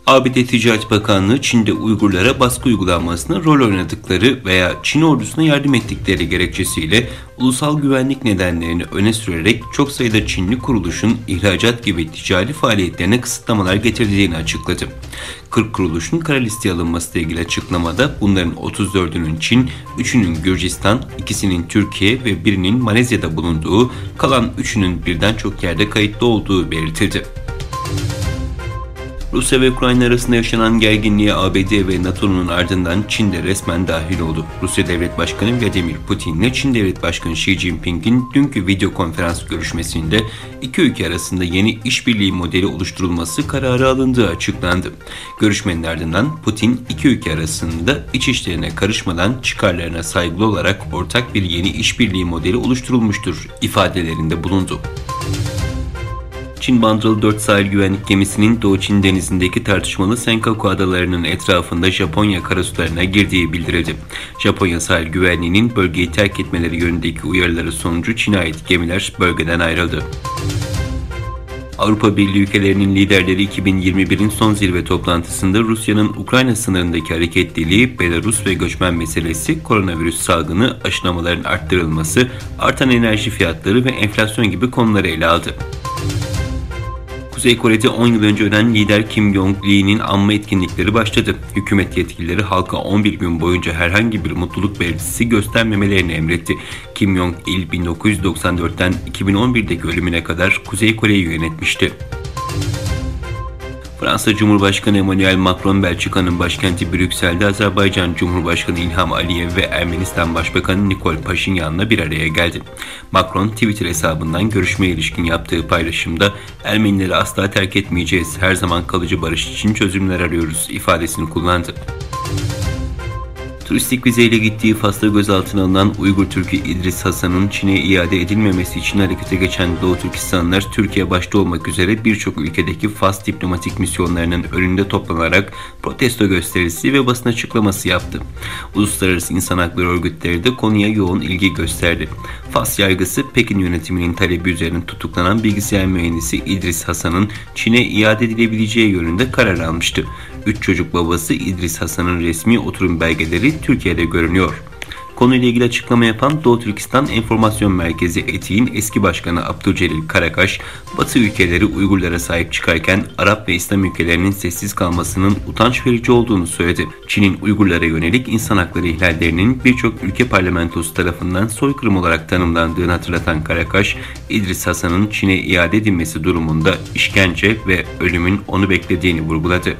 ABD Ticaret Bakanlığı, Çin'de Uygurlara baskı uygulanmasına rol oynadıkları veya Çin ordusuna yardım ettikleri gerekçesiyle ulusal güvenlik nedenlerini öne sürerek çok sayıda Çinli kuruluşun ihracat gibi ticari faaliyetlerine kısıtlamalar getirdiğini açıkladı. 40 kuruluşun kara listeye alınmasıyla ilgili açıklamada bunların 34'ünün Çin, 3'ünün Gürcistan, 2'sinin Türkiye ve 1'inin Malezya'da bulunduğu, kalan 3'ünün birden çok yerde kayıtlı olduğu belirtildi. Rusya ve Ukrayna arasında yaşanan gerginliğe ABD ve NATO'nun ardından Çin de resmen dahil oldu. Rusya Devlet Başkanı Vladimir Putin ile Çin Devlet Başkanı Xi Jinping'in dünkü video konferans görüşmesinde iki ülke arasında yeni işbirliği modeli oluşturulması kararı alındığı açıklandı. Görüşmenin ardından Putin iki ülke arasında iç işlerine karışmadan çıkarlarına saygılı olarak ortak bir yeni işbirliği modeli oluşturulmuştur ifadelerinde bulundu. Çin bandıralı 4 sahil güvenlik gemisinin Doğu Çin denizindeki tartışmalı Senkaku adalarının etrafında Japonya karasularına girdiği bildirildi. Japonya sahil güvenliğinin bölgeyi terk etmeleri yönündeki uyarıları sonucu Çin'e ait gemiler bölgeden ayrıldı. Avrupa Birliği ülkelerinin liderleri 2021'in son zirve toplantısında Rusya'nın Ukrayna sınırındaki hareketliliği, Belarus ve göçmen meselesi, koronavirüs salgını, aşılamaların arttırılması, artan enerji fiyatları ve enflasyon gibi konuları ele aldı. Kuzey Kore'de 10 yıl önce ölen lider Kim Jong-il'in anma etkinlikleri başladı. Hükümet yetkilileri halka 11 gün boyunca herhangi bir mutluluk belirtisi göstermemelerini emretti. Kim Jong-il 1994'ten 2011'deki ölümüne kadar Kuzey Kore'yi yönetmişti. Fransa Cumhurbaşkanı Emmanuel Macron, Belçika'nın başkenti Brüksel'de Azerbaycan Cumhurbaşkanı İlham Aliyev ve Ermenistan Başbakanı Nikol Paşinyan'la bir araya geldi. Macron, Twitter hesabından görüşmeye ilişkin yaptığı paylaşımda "Ermenileri asla terk etmeyeceğiz, her zaman kalıcı barış için çözümler arıyoruz" ifadesini kullandı. Turistik vizeyle gittiği Fas'ta gözaltına alınan Uygur Türk'ü İdris Hasan'ın Çin'e iade edilmemesi için harekete geçen Doğu Türkistanlılar, Türkiye başta olmak üzere birçok ülkedeki Fas diplomatik misyonlarının önünde toplanarak protesto gösterisi ve basın açıklaması yaptı. Uluslararası insan hakları örgütleri de konuya yoğun ilgi gösterdi. Fas yargısı, Pekin yönetiminin talebi üzerine tutuklanan bilgisayar mühendisi İdris Hasan'ın Çin'e iade edilebileceği yönünde karar almıştı. 3 çocuk babası İdris Hasan'ın resmi oturum belgeleri Türkiye'de görünüyor. Konuyla ilgili açıklama yapan Doğu Türkistan Enformasyon Merkezi ETİ'nin eski başkanı Abdülcelil Karakaş, Batı ülkeleri Uygurlara sahip çıkarken Arap ve İslam ülkelerinin sessiz kalmasının utanç verici olduğunu söyledi. Çin'in Uygurlara yönelik insan hakları ihlallerinin birçok ülke parlamentosu tarafından soykırım olarak tanımlandığını hatırlatan Karakaş, İdris Hasan'ın Çin'e iade edilmesi durumunda işkence ve ölümün onu beklediğini vurguladı.